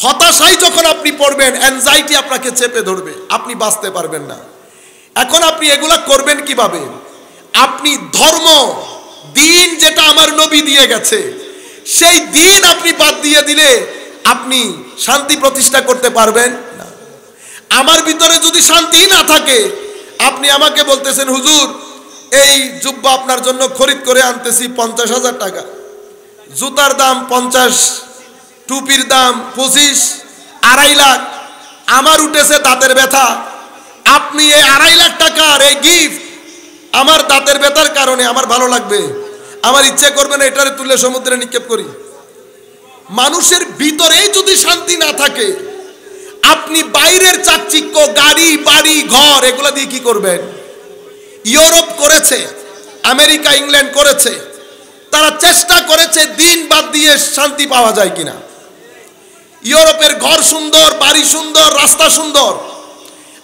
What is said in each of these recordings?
হতাশায় যখন আপনি পড়বেন, অ্যাংজাইটি আপনাকে চেপে ধরবে, আপনি বাঁচতে পারবেন না। এখন আপনি এগুলা করবেন কিভাবে? আপনি ধর্ম, দিন যেটা আমার নবী দিয়ে গেছে, সেই দিন আপনি বাদ দিয়ে দিলে আপনি শান্তি প্রতিষ্ঠা করতে পারবেন না। আমার ভিতরে যদি শান্তি না থাকে, আপনি আমাকে বলতেছেন হুজুর এই জুব্বা আপনার জন্য খরিদ করে আনতেছি 50,000 টাকা, জুতার দাম 50, টুপির দাম 25, 2.5 লাখ, আমার উঠেছে দাঁতের ব্যথা, আপনি এই 2.5 লাখ টাকার এই গিফট আমার দাঁতের ব্যথার কারণে আমার ভালো লাগবে, আমার ইচ্ছে করবে না এটারে তুলে সমুদ্রে নিক্ষেপ করি। মানুষের ভিতরেই যদি শান্তি না থাকে, আপনি বাইরের চাকচিক্য, গাড়ি বাড়ি ঘর এগুলা দিয়ে কি করবেন? ইউরোপ করেছে, আমেরিকা ইংল্যান্ড করেছে, তারা চেষ্টা করেছে দিন বাদ দিয়ে শান্তি পাওয়া যায় কিনা। ইউরোপের ঘর সুন্দর, বাড়ি সুন্দর, রাস্তা সুন্দর।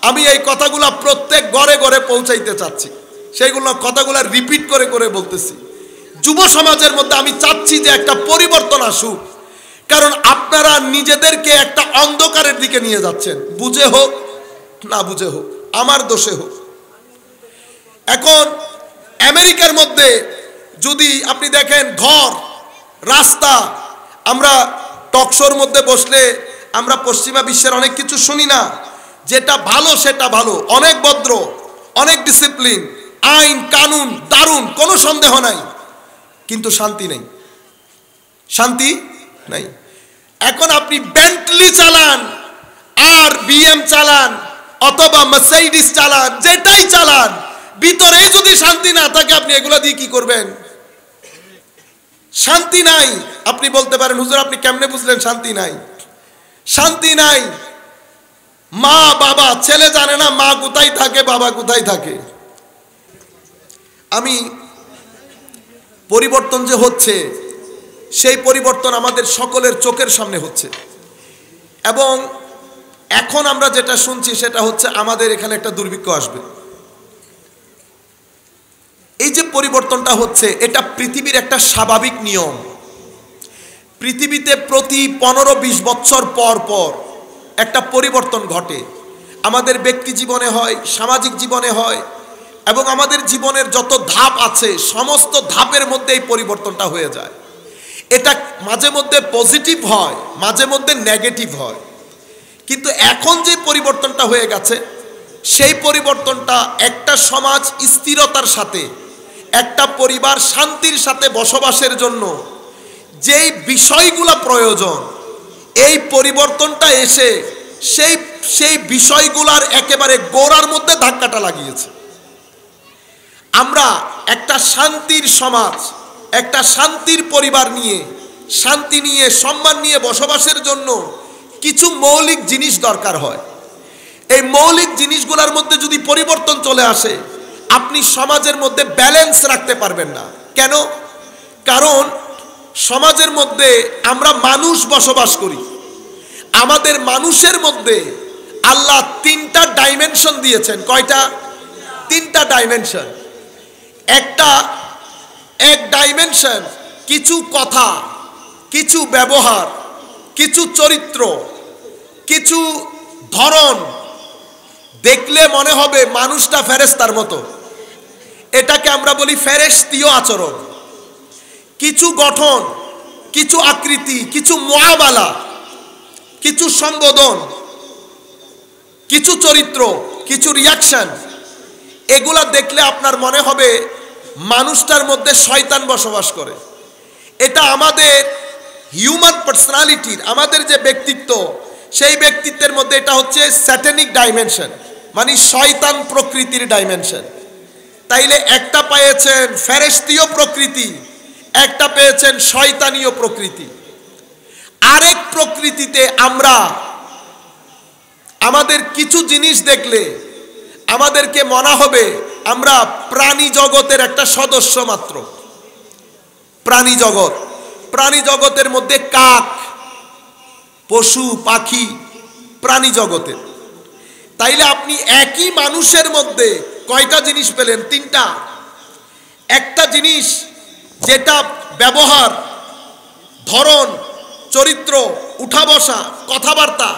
আমি এই কথাগুলা প্রত্যেক ঘরে ঘরে পৌঁছাইতে চাচ্ছি, সেইগুলো কথাগুলা রিপিট করে করে বলতেছি। যুব সমাজের মধ্যে আমি চাচ্ছি যে একটা পরিবর্তন আসুক, কারণ আপনারা নিজেদেরকে একটা অন্ধকারের দিকে নিয়ে যাচ্ছেন, বুঝে হোক না বুঝে হোক, আমার দোষে হোক। এখন আমেরিকার মধ্যে যদি আপনি দেখেন ঘর, রাস্তা, আমরা টকশোর মধ্যে বসলে আমরা পশ্চিমা বিশ্বের অনেক কিছু শুনি না, যেটা ভালো সেটা ভালো, অনেক ভদ্র, অনেক ডিসিপ্লিন, আইন কানুন দারুণ, কোনো সন্দেহ নাই, কিন্তু শান্তি নেই, শান্তি নাই। এখন আপনি বেন্টলি চালান আর বিএম চালান অথবা মার্সিডিজ চালান, যেটাই চালান, ভিতরে যদি শান্তি না থাকে আপনি এগুলা দিয়ে কি করবেন? শান্তি নাই। আপনি বলতে পারেন হুজুর আপনি কেমনে বুঝলেন শান্তি নাই? শান্তি নাই। মা বাবা, ছেলে জানে না মা কোথায় থাকে বাবা কোথায় থাকে। আমি পরিবর্তন যে হচ্ছে, সেই পরিবর্তন আমাদের সকলের চোখের সামনে হচ্ছে, এবং এখন আমরা যেটা শুনছি সেটা হচ্ছে আমাদের এখানে একটা দুর্ভিক্ষ আসবে। এই যে পরিবর্তনটা হচ্ছে, এটা পৃথিবীর একটা স্বাভাবিক নিয়ম। পৃথিবীতে প্রতি 15-20 বছর পর পর একটা পরিবর্তন ঘটে। আমাদের ব্যক্তি জীবনে হয়, সামাজিক জীবনে হয়, এবং আমাদের জীবনের যত ধাপ আছে সমস্ত ধাপের মধ্যে এই পরিবর্তনটা হয়ে যায়। এটা মাঝে মধ্যে পজিটিভ হয়, মাঝে মধ্যে নেগেটিভ হয়, কিন্তু এখন যে পরিবর্তনটা হয়ে গেছে, সেই পরিবর্তনটা একটা সমাজ স্থিরতার সাথে, একটা পরিবার শান্তির সাথে বসবাসের জন্য যেই বিষয়গুলো প্রয়োজন, এই পরিবর্তনটা এসে সেই বিষয়গুলার একেবারে গোড়ার মধ্যে ধাক্কাটা লাগিয়েছে। আমরা একটা শান্তির সমাজ, একটা শান্তির পরিবার নিয়ে, শান্তি নিয়ে, সম্মান নিয়ে বসবাসের জন্য কিছু মৌলিক জিনিস দরকার হয়। এই মৌলিক জিনিসগুলোর মধ্যে যদি পরিবর্তন চলে আসে, আপনি সমাজের মধ্যে ব্যালেন্স রাখতে পারবেন না। কেন? কারণ সমাজের মধ্যে আমরা মানুষ বসবাস করি। আমাদের মানুষের মধ্যে আল্লাহ 3টা ডাইমেনশন দিয়েছেন। কয়টা? 3টা ডাইমেনশন। এক ডাইমেনশন কিছু কথা, কিছু ব্যবহার, কিছু চরিত্র, কিছু ধরন দেখলে মনে হবে মানুষটা ফেরেশতার মতো, এটাকে আমরা বলি ফেরেশতীয় আচরণ। কিছু গঠন, কিছু আকৃতি, কিছু মুআমালা, কিছু সম্বোধন, কিছু চরিত্র, কিছু রিয়াকশন, এগুলা দেখলে আপনার মনে হবে মানুষটার মধ্যে শয়তান বসবাস করে। এটা আমাদের হিউম্যান পার্সোনালিটির, আমাদের যে ব্যক্তিত্ব, সেই ব্যক্তিত্বের মধ্যে এটা হচ্ছে স্যাটানিক ডাইমেনশন, মানে শয়তান প্রকৃতির ডাইমেনশন। তাইলে একটা পেয়েছেন ফেরেশতীয় প্রকৃতি, একটা পেয়েছেন শয়তানীয় প্রকৃতি। আরেক প্রকৃতিতে আমরা আমাদের কিছু জিনিস দেখলে আমাদেরকে মনে হবে আমরা প্রাণী জগতের একটা সদস্য মাত্র। প্রাণী জগৎ, প্রাণী জগতের মধ্যে কাক, পশু পাখি, প্রাণী জগতের। তাইলে আপনি একই মানুষের মধ্যে কয়টা জিনিস পেলেন? 3টা। একটা জিনিস যেটা ব্যবহার, ধরন, চরিত্র, উঠা বসা, কথাবার্তা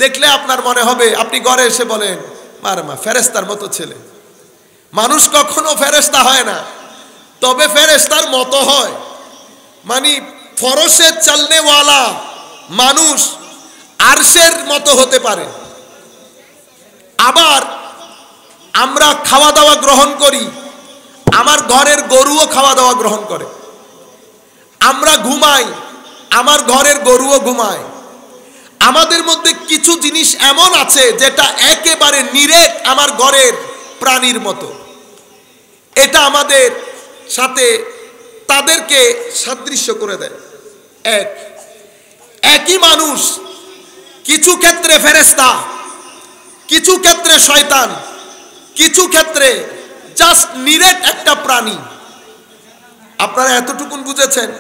দেখলে আপনার মনে হবে, আপনি ঘরে এসে বলেন মারমা ফেরেশতার মতো ছেলে। মানুষ কখনো ফেরেশতা হয় না, তবে ফেরেশতার মতো হয়। মানে ফরশে চলনেওয়ালা মানুষ আরশের মতো হতে পারে। আবার আমরা খাওয়া দাওয়া গ্রহণ করি, আমার ঘরের গরুও খাওয়া দাওয়া গ্রহণ করে। আমরা ঘুমাই, আমার ঘরের গরুও ঘুমায়। আমাদের মধ্যে কিছু জিনিস এমন আছে যেটা একেবারে নিরেট আমার ঘরের প্রাণীর মতো। এটা আমাদের সাথে তাদেরকে সাদৃশ্য করে দেয়। একই মানুষ, কিছু ক্ষেত্রে ফেরেশতা, কিছু ক্ষেত্রে শয়তান, কিছু ক্ষেত্রে জাস্ট নিরেট একটা প্রাণী। আপনারা এতটুকুন বুঝেছেন?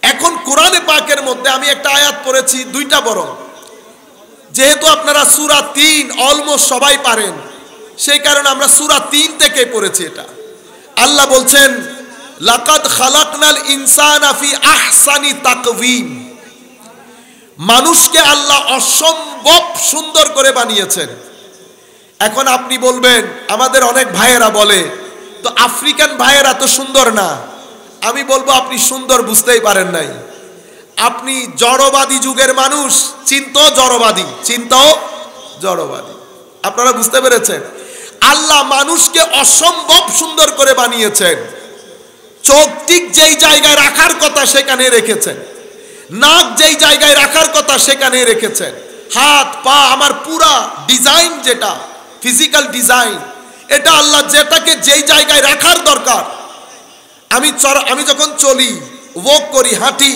এখন কোরআনে পাকের মধ্যে আমি একটা আয়াত পড়েছি, দুইটা বরং, যেহেতু আপনারা সূরা 3 অলমোস্ট সবাই পারেন, সেই কারণে আমরা সূরা 3 থেকে পড়েছি। এটা আল্লাহ বলছেন লাকাদ খালাকনাল ইনসানা ফি আহসানি তাকওয়িম। মানুষকে আল্লাহ অসম্ভব সুন্দর করে বানিয়েছেন। এখন আপনি বলবেন, আমাদের অনেক ভাইয়েরা বলে তো আফ্রিকান ভাইয়েরা তো সুন্দর না। আমি বলবো আপনি সুন্দর বুঝতেই পারেন নাই। আপনি জড়বাদী যুগের মানুষ, চিন্তাও জড়বাদী। আপনারা বুঝতে পেরেছেন? আল্লাহ মানুষকে অসম্ভব সুন্দর করে বানিয়েছেন। চোখ ঠিক যেই জায়গায় রাখার কথা সেখানে রেখেছেন, নাক যেই জায়গায় রাখার কথা সেখানে রেখেছেন, হাত পা, আমার পুরা ডিজাইন যেটা ফিজিক্যাল ডিজাইন, এটা আল্লাহ যেটাকে যেই জায়গায় রাখার দরকার। আমি যখন চলি, ওয়াক করি, হাঁটি,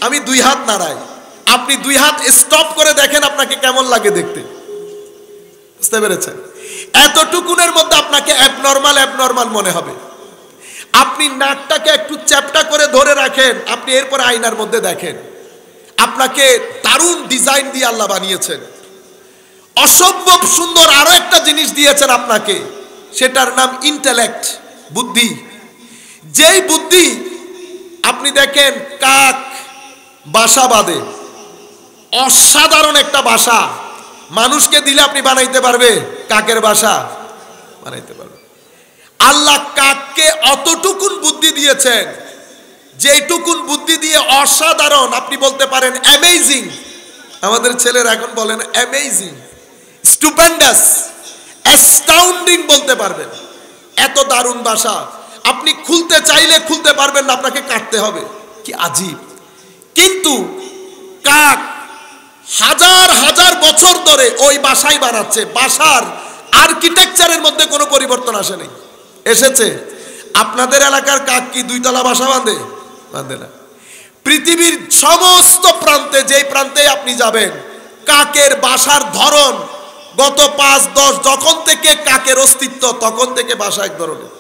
আমি 2 হাত নাড়াই। আপনি 2 হাত স্টপ করে দেখেন আপনাকে কেমন লাগে দেখতে। বুঝতে পেরেছেন? এতটুকুনের মধ্যে আপনাকে অ্যাবনর্মাল মনে হবে। আপনি নাকটাকে একটু চ্যাপটা করে ধরে রাখেন, আপনি এরপর আয়নার মধ্যে দেখেন, আপনাকে দারুণ ডিজাইন দিয়ে আল্লাহ বানিয়েছেন। অসম্ভব সুন্দর আরো একটা জিনিস দিয়েছেন আপনাকে, সেটার নাম ইন্টেলেক্ট, বুদ্ধি। যেই বুদ্ধি, আপনি দেখেন কাক বাসা বাঁধে, অসাধারণ একটা বাসা। মানুষকে দিলে আপনি বানাইতে পারবে? কাকের বাসা বানাইতে পারবে। আল্লাহ কাককে অতটুকুন বুদ্ধি দিয়েছেন, যেটুকুন বুদ্ধি দিয়ে অসাধারণ, আপনি বলতে পারেন অ্যামেজিং। আমাদের ছেলেরা এখন বলেন অ্যামেজিং, স্টুপেন্ডাস, অ্যাস্টাউন্ডিং বলতে পারবেন। এত দারুণ বাসা, আপনি খুলতে চাইলে খুলতে পারবেন না, আপনাকে কাটতে হবে। কি আজীব! কিন্তু কাক হাজার হাজার বছর ধরে ওই বাসাই বানাচ্ছে। বাসার আর্কিটেকচারের মধ্যে কোনো পরিবর্তন আসেনি। এসেছে? আপনাদের এলাকার কাক কি 2 তলা বাসা বাঁধে? বাঁধে না। পৃথিবীর সমস্ত প্রান্তে, যেই প্রান্তে আপনি যাবেন, কাকের বাসার ধরন গত 5-10 যখন থেকে কাকের অস্তিত্ব, তখন থেকে বাসা এক ধরনের।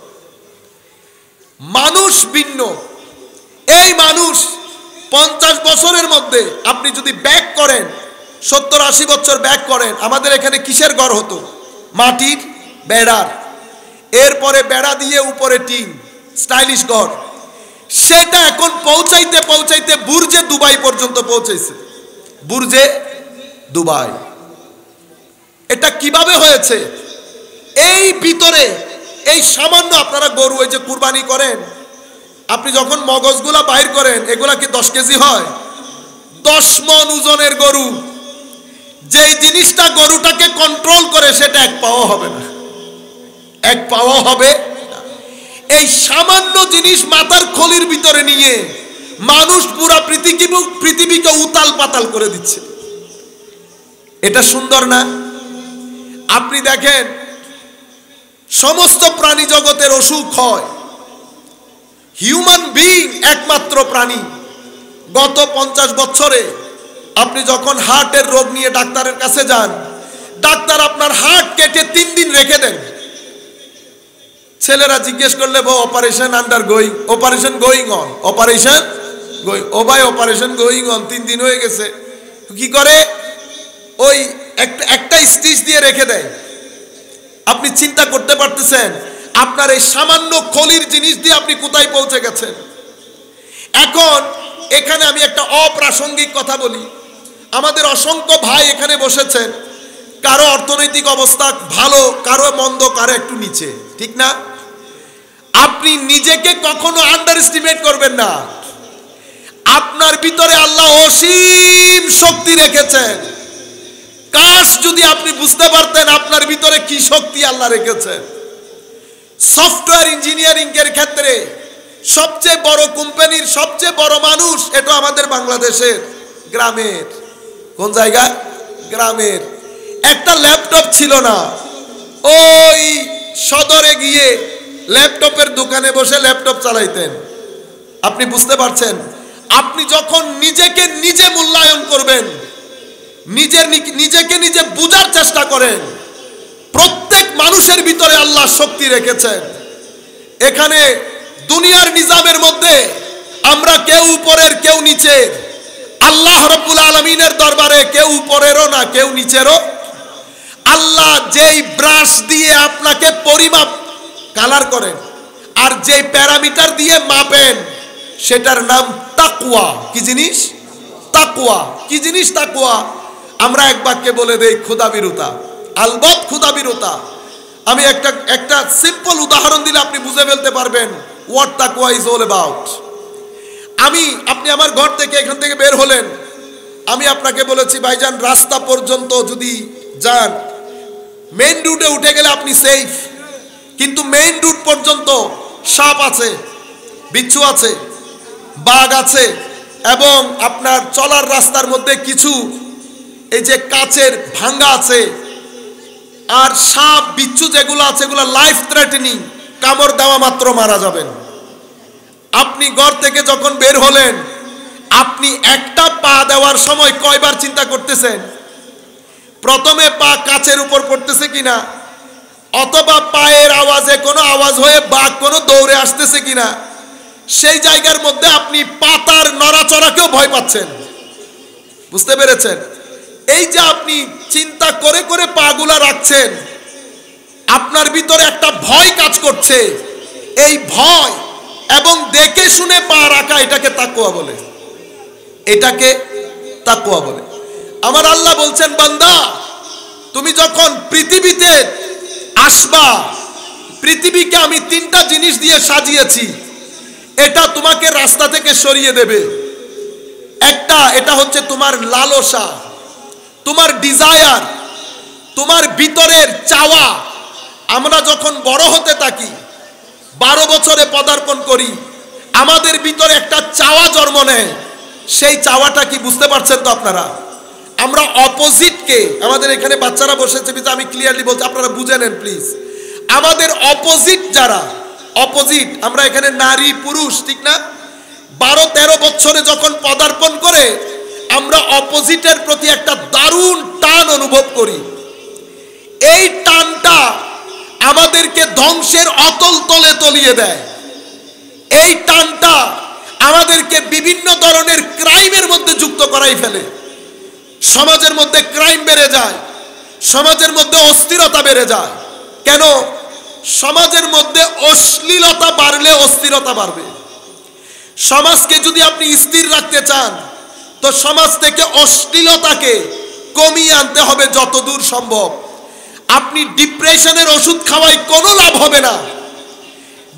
মানুষ ভিন্ন। এই মানুষ 50 বছরের মধ্যে আপনি যদি ব্যাক করেন, 70-80 বছর ব্যাক করেন, আমাদের এখানে কিসের ঘর হতো? মাটির বেড়ার, এরপরে বেড়া দিয়ে উপরে টিন, স্টাইলিশ ঘর। সেটা এখন পৌঁছাইতে পৌঁছাইতে বুর্জে দুবাই পর্যন্ত পৌঁছেছে। বুর্জে দুবাই। এটা কিভাবে হয়েছে? এই ভিতরে এই সামান্য, আপনারা গরু এই যে কুরবানি করেন, আপনি যখন মগজগুলা বাইর করেন, এগুলা কি 10 কেজি হয়? 10 মণ ওজনের গরু। যেই জিনিসটা গরুটাকে কন্ট্রোল করে, সেটা 1 পাও হবে না, 1 পাও হবে। এই সামান্য জিনিস মাথার খলির ভিতরে নিয়ে মানুষ পুরা পৃথিবীকে উতাল পাতাল করে দিচ্ছে। এটা সুন্দর না? আপনি দেখেন সমস্ত প্রাণী জগতের অসুখ হয়, হিউম্যান বিং একমাত্র প্রাণী। গত 50 বছরে আপনি যখন হার্টের রোগ নিয়ে ডাক্তারের কাছে যান, ডাক্তার আপনার হার্ট কেটে 3 দিন রেখে দেন। ছেলেরা জিজ্ঞেস করলে, operation undergoing, operation going on, operation going. ও ভাই, অপারেশন গোয়িং অন, 3 দিন হয়ে গেছে। কি করে? ওই একটা স্টিচ দিয়ে রেখে দেয়। আপনি চিন্তা করতে পারতেছেন আপনার এই সামান্য খলির জিনিস দিয়ে আপনি কোথায় পৌঁছে গেছেন? এখন এখানে আমি একটা অপ্রাসঙ্গিক কথা বলি। আমাদের অসংখ্য ভাই এখানে বসেছেন, কারো অর্থনৈতিক অবস্থা ভালো, কারো মন্দ, কারো একটু নিচে, ঠিক না? আপনি নিজেকে কখনো আন্ডার এস্টিমেট করবেন না। আপনার ভিতরে আল্লাহ অসীম শক্তি রেখেছেন। কাশ যদি আপনি বুঝতে পারতেন আপনার ভিতরে কি শক্তি আল্লাহ রেখেছেন। সফটওয়্যার ইঞ্জিনিয়ারিং এর ক্ষেত্রে সবচেয়ে বড় কোম্পানির সবচেয়ে বড় মানুষ এটা আমাদের বাংলাদেশের গ্রামের। কোন জায়গা? গ্রামের। একটা ল্যাপটপ ছিল না, ওই সদরে গিয়ে ল্যাপটপের দোকানে বসে ল্যাপটপ চালাইতেন। আপনি বুঝতে পারছেন? আপনি যখন নিজেকে নিজে মূল্যায়ন করবেন, নিজেকে নিজে বুঝার চেষ্টা করেন, প্রত্যেক মানুষের ভিতরে আল্লাহ শক্তি রেখেছেন। এখানে দুনিয়ার নিজামের মধ্যে আমরা কেউ উপরের কেউ নিচের, আল্লাহ রাব্বুল আলামিনের দরবারে কেউ উপরেরও না কেউ নিচেরও। আল্লাহ যেই ব্রাশ দিয়ে আপনাকে পরিমাপ কালার করেন আর যেই প্যারামিটার দিয়ে মাপেন সেটার নাম তাকওয়া। কি জিনিস? তাকওয়া। কি জিনিস তাকওয়া? আমরা এক বাক্যে বলে দেই খোদাভীরুতা। আলবত খোদাভীরুতা। আমি একটা সিম্পল উদাহরণ দিলে আপনি বুঝে ফেলতে পারবেন হোয়াট তাকওয়া ইজ অল অ্যাবাউট। আপনি আমার ঘর থেকে এখান থেকে বের হলেন, আমি আপনাকে বলেছি ভাইজান রাস্তা পর্যন্ত যদি যান, মেইন রুটে উঠে গেলে আপনি সেফ, কিন্তু মেইন রুট পর্যন্ত সাপ আছে, বিচ্ছু আছে, বাঘ আছে, এবং আপনার চলার রাস্তার মধ্যে কিছু এই যে কাচের ভাঙ্গা আছে, আর সাপ বিচ্ছু যেগুলো আছে এগুলো লাইফ থ্রেটেনিং, কামড় দেওয়া মাত্র মারা যাবেন। আপনি ঘর থেকে যখন বের হলেন, আপনি একটা পা দেওয়ার সময় কয়বার চিন্তা করতেছেন? প্রথমে পা কাচের উপর পড়তেছে কিনা, অথবা পায়ের আওয়াজে কোনো আওয়াজ হয়ে বাঘ কোনো দৌড়ে আসতেছে কিনা, সেই জায়গার মধ্যে আপনি পাতার নড়াচড়াকেও ভয় পাচ্ছেন। বুঝতে পেরেছেন? এই যে আপনি চিন্তা করে করে পাগুলা রাখছেন, আপনার ভিতরে একটা ভয় কাজ করছে। এই ভয় এবং দেখে শুনে পা রাখা, এটাকে তাকওয়া বলে। এটাকে তাকওয়া বলে। আমার আল্লাহ বলছেন, বান্দা তুমি যখন পৃথিবীতে আসবা, পৃথিবীকে আমি তিনটা জিনিস দিয়ে সাজিয়েছি, এটা তোমাকে রাস্তা থেকে সরিয়ে দেবে। এটা হচ্ছে তোমার লালসা, তোমার ডিজায়ার, তোমার ভিতরের চাওয়া। আমরা যখন বড় হতে থাকি, 12 বছরে পদার্পণ করি, আমাদের ভিতরে একটা চাওয়া জন্ম নেয়। সেই চাওয়াটা কি বুঝতে পারছেন তো আপনারা? আমরা অপোজিটকে, আমাদের এখানে বাচ্চারা বসেছে, আমি ক্লিয়ারলি বলছি, আপনারা বুঝে নেন প্লিজ। আমাদের অপোজিট যারা, অপোজিট আমরা এখানে নারী পুরুষ, ঠিক না? 12-13 বছরে যখন পদার্পণ করে আমরা অপোজিটের প্রতি একটা দারুণ টান অনুভব করি। এই টানটা আমাদেরকে ধ্বংসের অতল তলে তলিয়ে দেয়। এই টানটা আমাদেরকে বিভিন্ন ধরনের ক্রাইমের মধ্যে যুক্ত করাই ফেলে। সমাজের মধ্যে ক্রাইম বেড়ে যায়, সমাজের মধ্যে অস্থিরতা বেড়ে যায়। কেন? সমাজের মধ্যে অশ্লীলতা বাড়লে অস্থিরতা বাড়বে। সমাজকে যদি আপনি স্থির রাখতে চান, তো সমাজ থেকে অশ্লীলতাকে কমিয়ে আনতে হবে যতদূর সম্ভব। আপনি ডিপ্রেশনের ওষুধ খাওয়াই কোনো লাভ হবে না।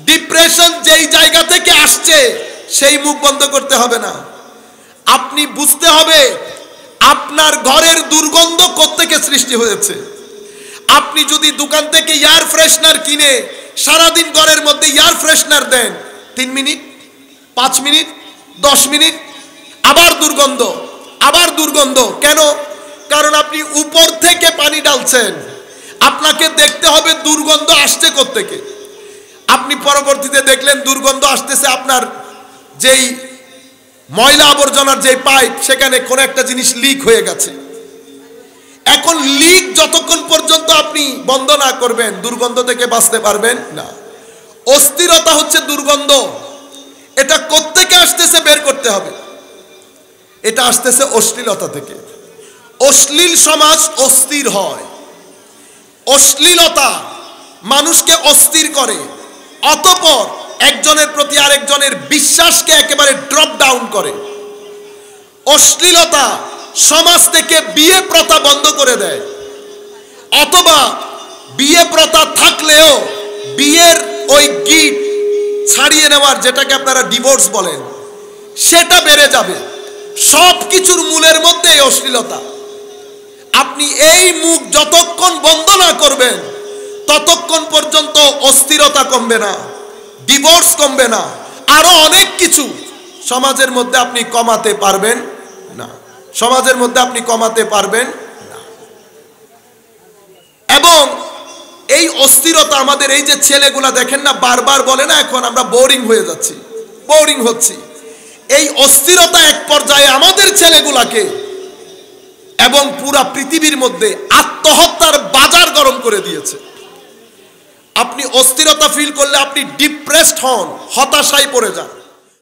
ডিপ্রেশন যেই জায়গা থেকে আসছে সেই মুখ বন্ধ করতে হবে না। আপনি বুঝতে হবে আপনার ঘরের দুর্গন্ধ কোত্থেকে সৃষ্টি হয়েছে। আপনি যদি দোকান থেকে এয়ার ফ্রেশনার কিনে সারাদিন ঘরের মধ্যে এয়ার ফ্রেশনার দেন, 3 মিনিট, 5 মিনিট, 10 মিনিট, আবার দুর্গন্ধ, আবার দুর্গন্ধ। কেন? কারণ আপনি উপর থেকে পানি ঢালছেন। আপনাকে দেখতে হবে দুর্গন্ধ আসছে কোত্থেকে। আপনি পরবর্তীতে দেখলেন দুর্গন্ধ আসতেছে আপনার যেই ময়লা আবর্জনার যে পাইপ, সেখানে কোন একটা জিনিস লিক হয়ে গেছে। এখন লিক যতক্ষণ পর্যন্ত আপনি বন্ধ না করবেন, দুর্গন্ধ থেকে বাঁচতে পারবেন না। অস্থিরতা হচ্ছে দুর্গন্ধ। এটা কোত্থেকে আসতেছে বের করতে হবে। এটা আসতেছে অশ্লীলতা থেকে। অশ্লীল সমাজ অস্থির হয়। অশ্লীলতা মানুষকে অস্থির করে, অতঃপর একজনের প্রতি আরেকজনের বিশ্বাসকে একেবারে ড্রপ ডাউন করে। অশ্লীলতা সমাজ থেকে বিয়ে প্রথা বন্ধ করে দেয়, অথবা বিয়ে প্রথা থাকলেও বিয়ের ওই গিট ছাড়িয়ে নেওয়ার, যেটাকে আপনারা ডিভোর্স বলেন, সেটা বেড়ে যাবে। সব কিছুর মূলের মধ্যে এই অশ্লীলতা। আপনি এই মুখ যতক্ষণ বন্ধ না করবেন ততক্ষণ পর্যন্ত অস্থিরতা কমবে না, ডিভোর্স কমবে না, আরো অনেক কিছু সমাজের মধ্যে আপনি কমাতে পারবেন না, সমাজের মধ্যে আপনি কমাতে পারবেন না। এবং এই অস্থিরতা আমাদের, এই যে ছেলেগুলা দেখেন না বারবার বলে না এখন আমরা বোরিং হয়ে যাচ্ছি, বোরিং হচ্ছি, এই অস্থিরতা এক পর্যায়ে আমাদের ছেলেগুলাকে এবং পুরা পৃথিবীর মধ্যে আত্মহত্যার বাজার গরম করে দিয়েছে। আপনি অস্থিরতা ফিল করলে আপনি ডিপ্রেসড হন, হতাশায় পড়ে যান।